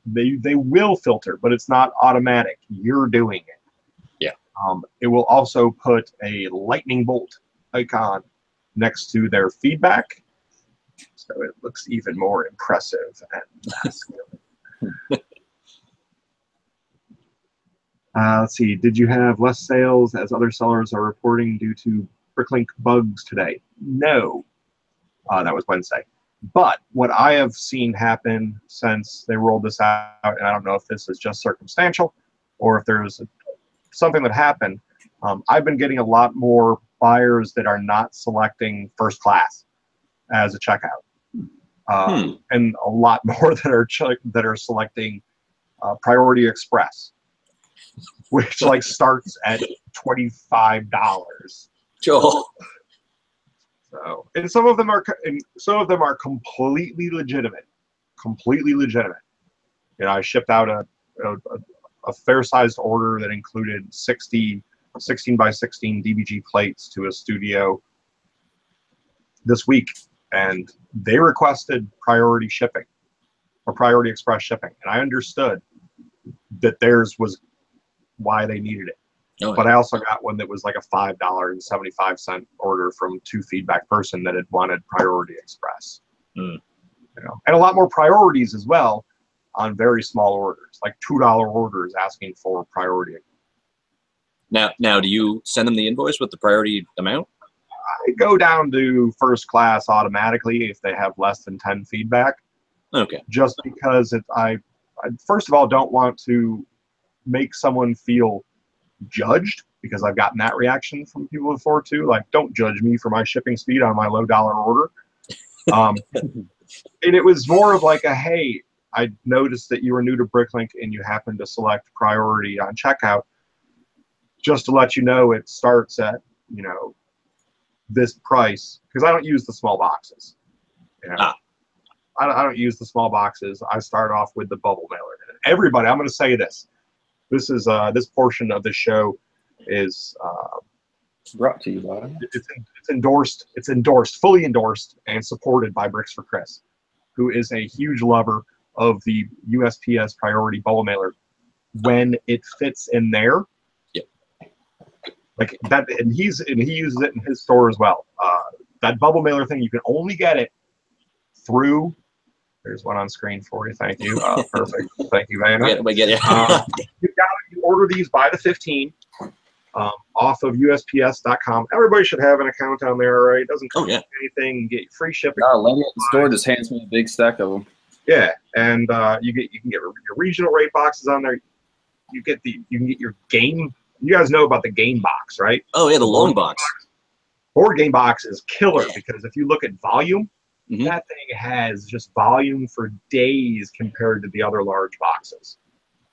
they will filter, but it's not automatic. You're doing it. Yeah. It will also put a lightning bolt icon next to their feedback, so it looks even more impressive and masculine. Let's see. Did you have less sales as other sellers are reporting due to BrickLink bugs today? No. That was Wednesday. But what I have seen happen since they rolled this out, and I don't know if this is just circumstantial or if there's something that happened, I've been getting a lot more buyers that are not selecting first class as a checkout, and a lot more that are selecting Priority Express, which like starts at $25. Joel. So, and some of them are completely legitimate. I shipped out a fair-sized order that included 16 by 16 DBG plates to a studio this week, and they requested priority shipping or Priority Express shipping, and I understood that theirs was why they needed it. Oh, yeah. But I also got one that was like a $5.75 order from 2 feedback person that had wanted Priority Express. And a lot more priorities as well on very small orders, like $2 orders asking for priority. Now, do you send them the invoice with the priority amount? I go down to first class automatically if they have less than 10 feedback. Okay. Just because I first of all don't want to make someone feel judged, because I've gotten that reaction from people before too. Like, don't judge me for my shipping speed on my low dollar order. And it was more of like a, hey, I noticed that you were new to BrickLink and you happened to select priority on checkout. Just to let you know, it starts at, this price, because I don't use the small boxes. I don't use the small boxes. I start off with the bubble mailer, everybody, I'm going to say this. This is this portion of the show is brought to you by. It's endorsed. It's endorsed, fully endorsed, and supported by Bricks for Chris, who is a huge lover of the USPS priority bubble mailer when it fits in there. Yep. Like that, and he uses it in his store as well. That bubble mailer thing, you can only get it through. There's one on screen for you. Thank you. Perfect. Thank you, Vanna. We get it. You order these by the 15th off of USPS.com. Everybody should have an account on there, right? It doesn't cost anything. Get free shipping. No, lady at the store just hands me a big stack of them. Yeah, and you can get your regional rate boxes on there. You can get your game. You guys know about the game box, right? Oh yeah, the long box. Board game box is killer because if you look at volume, that thing has just volume for days compared to the other large boxes.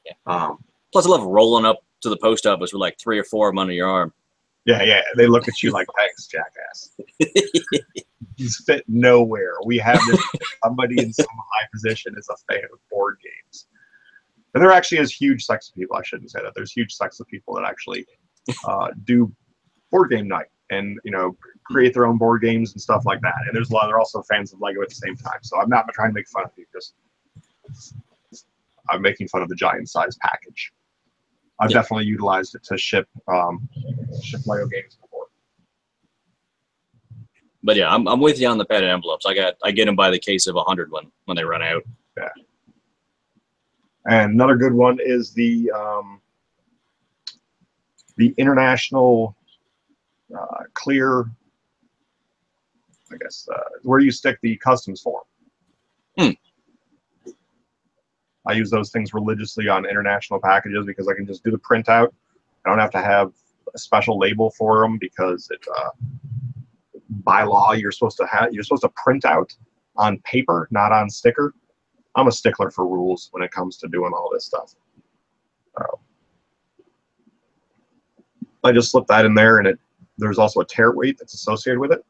Yeah. Plus, I love rolling up to the post office with like 3 or 4 of them under your arm. Yeah. They look at you like, thanks, jackass. He's fit nowhere. We have this somebody in some high position is a fan of board games. And there actually is huge sects of people. I shouldn't say that. There's huge sects of people that actually do board game night and create their own board games and stuff like that. And there's a lot. They're also fans of Lego at the same time. So I'm not trying to make fun of you. Just I'm making fun of the giant size package. I've definitely utilized it to ship Lego games before. But yeah, I'm with you on the padded envelopes. I get them by the case of 100 when they run out. Yeah. And another good one is the international clear, I guess, where you stick the customs form. I use those things religiously on international packages because I can just do the printout. I don't have to have a special label for them because it, by law you're supposed to print out on paper, not on sticker. I'm a stickler for rules when it comes to doing all this stuff. I just slip that in there, and there's also a tare weight that's associated with it.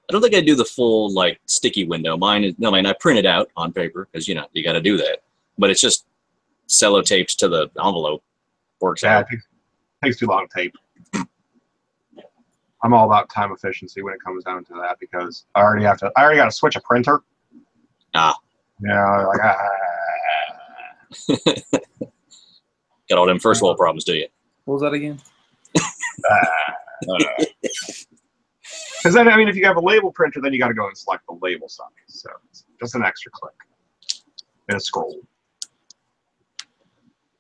I don't think I do the full like sticky window. I print it out on paper because you got to do that. But it's just sellotaped to the envelope. Works out. It takes too long to tape. I'm all about time efficiency when it comes down to that because I already got to switch a printer. Got all them first world problems, do you? What was that again? Because then, if you have a label printer, then you got to go and select the label size. So it's just an extra click and a scroll.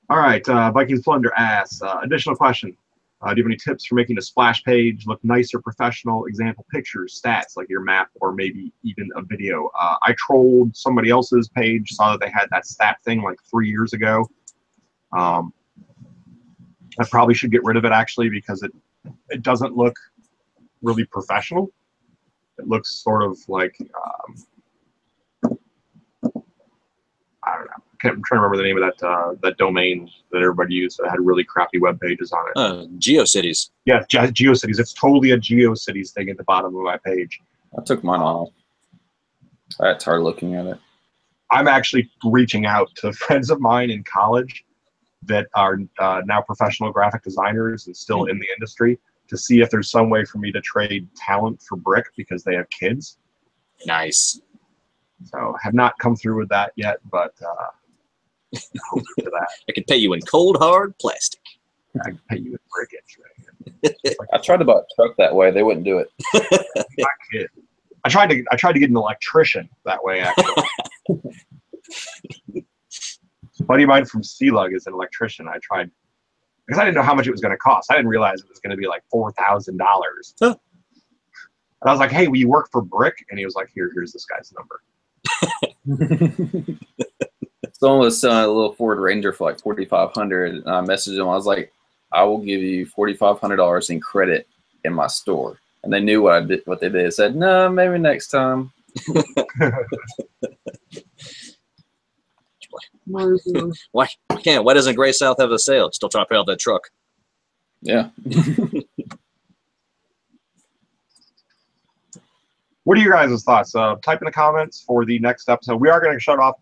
All right, Vikings Plunder asks, additional question. Do you have any tips for making a splash page look nicer, professional? Example, pictures, stats, like your map, or maybe even a video. I trolled somebody else's page, saw that they had that stat thing like 3 years ago. I probably should get rid of it, actually, because it doesn't look really professional. It looks sort of like, I don't know. I'm trying to remember the name of that domain that everybody used that had really crappy web pages on it. GeoCities. Yeah, GeoCities. It's totally a GeoCities thing at the bottom of my page. I took mine off. I started looking at it. I'm actually reaching out to friends of mine in college that are now professional graphic designers and still in the industry to see if there's some way for me to trade talent for Brick because they have kids. Nice. So have not come through with that yet, but hope for that. I could pay you in cold hard plastic. I can pay you in brickage. Right? I tried to buy a truck that way. They wouldn't do it. Not kidding. I tried to get an electrician that way, actually. A buddy of mine from Sealug is an electrician. I tried because I didn't know how much it was going to cost. I didn't realize it was going to be like $4,000. Huh. And I was like, "Hey, will you work for Brick?" And he was like, "Here's this guy's number." Someone was selling a little Ford Ranger for like $4,500, and I messaged him. I was like, "I will give you $4,500 in credit in my store." And they knew what they did. They said, "No, maybe next time." Why doesn't Gray South have a sale? Still trying to pay off that truck. Yeah. What are your guys' thoughts? Type in the comments for the next episode. We are going to shut off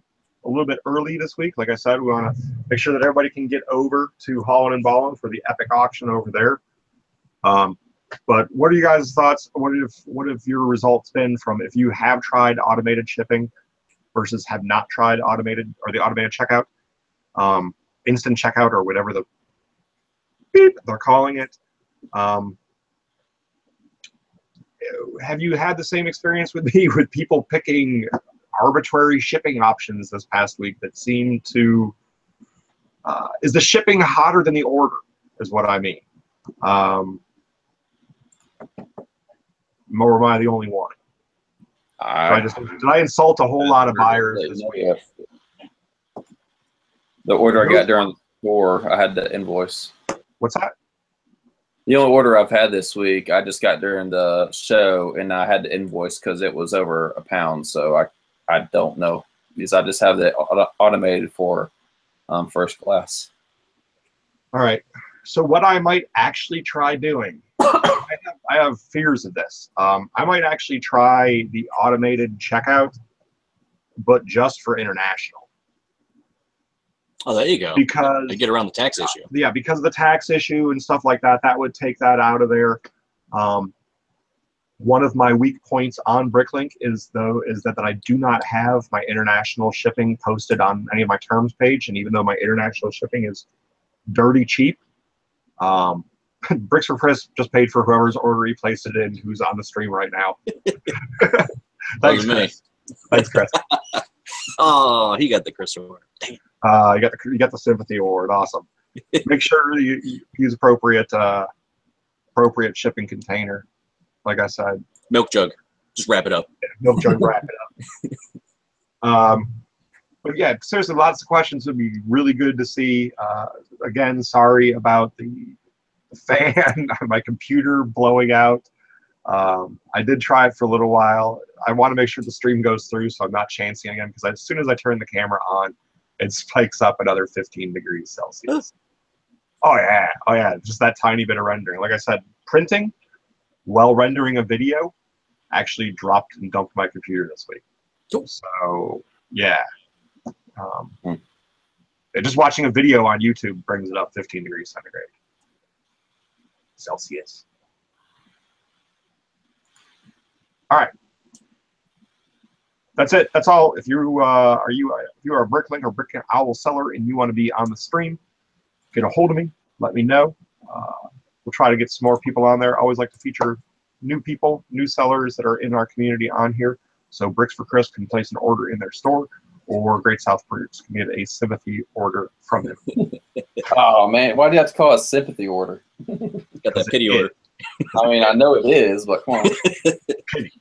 a little bit early this week. Like I said, we want to make sure that everybody can get over to Hollin and Ballin for the epic auction over there. But what are you guys' thoughts? What have your results been from if you have tried automated shipping versus have not tried automated or the automated checkout, instant checkout, or whatever the beep they're calling it? Have you had the same experience with me with people picking arbitrary shipping options this past week that seem to is the shipping hotter than the order is what I mean. Or am I the only one? Did I insult a whole lot of buyers this week? The order I got during the store, I had the invoice. What's that? The only order I've had this week, I just got during the show, and I had the invoice because it was over £1. So I don't know, because I just have it automated for first class. All right. So what I might actually try doing, I have fears of this. I might actually try the automated checkout, but just for international. Oh, there you go. Because they get around the tax issue. Yeah, because of the tax issue and stuff like that, that would take that out of there. One of my weak points on BrickLink is that I do not have my international shipping posted on any of my terms page, and even though my international shipping is dirty cheap, Bricks for Chris just paid for whoever's order he placed it in, who's on the stream right now. Thanks, Chris. Thanks, Chris. Oh, he got the Chris award. Dang it. You got the sympathy award. Awesome. Make sure you use appropriate shipping container. Like I said, milk jug. Just wrap it up. Milk jug, wrap it up. But yeah, seriously, lots of questions. Would be really good to see. Again, sorry about the fan, my computer blowing out. I did try it for a little while. I want to make sure the stream goes through, so I'm not chancing again, because as soon as I turn the camera on, it spikes up another 15 degrees Celsius. Oh yeah, just that tiny bit of rendering. Like I said, printing while rendering a video actually dropped and dumped my computer this week. So yeah, just watching a video on YouTube brings it up 15 degrees centigrade. Celsius. All right. That's it. That's all. If you are a BrickLink or Brick Owl seller and you want to be on the stream, get a hold of me. Let me know. We'll try to get some more people on there. I always like to feature new people, new sellers that are in our community on here. So Bricks for Chris can place an order in their store, or Great South Bricks can get a sympathy order from them. Oh man, why do you have to call it a sympathy order? Got that pity order. I mean, I know it is, but come on. Pity.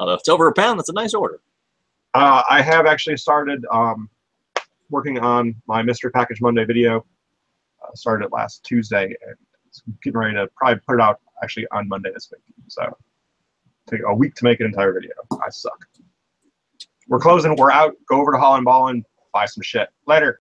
If it's over £1, that's a nice order. I have actually started working on my Mystery Package Monday video. Started it last Tuesday, and it's getting ready to probably put it out actually on Monday this week. So take a week to make an entire video. I suck. We're closing. We're out. Go over to Hollin Ballin, buy some shit. Later.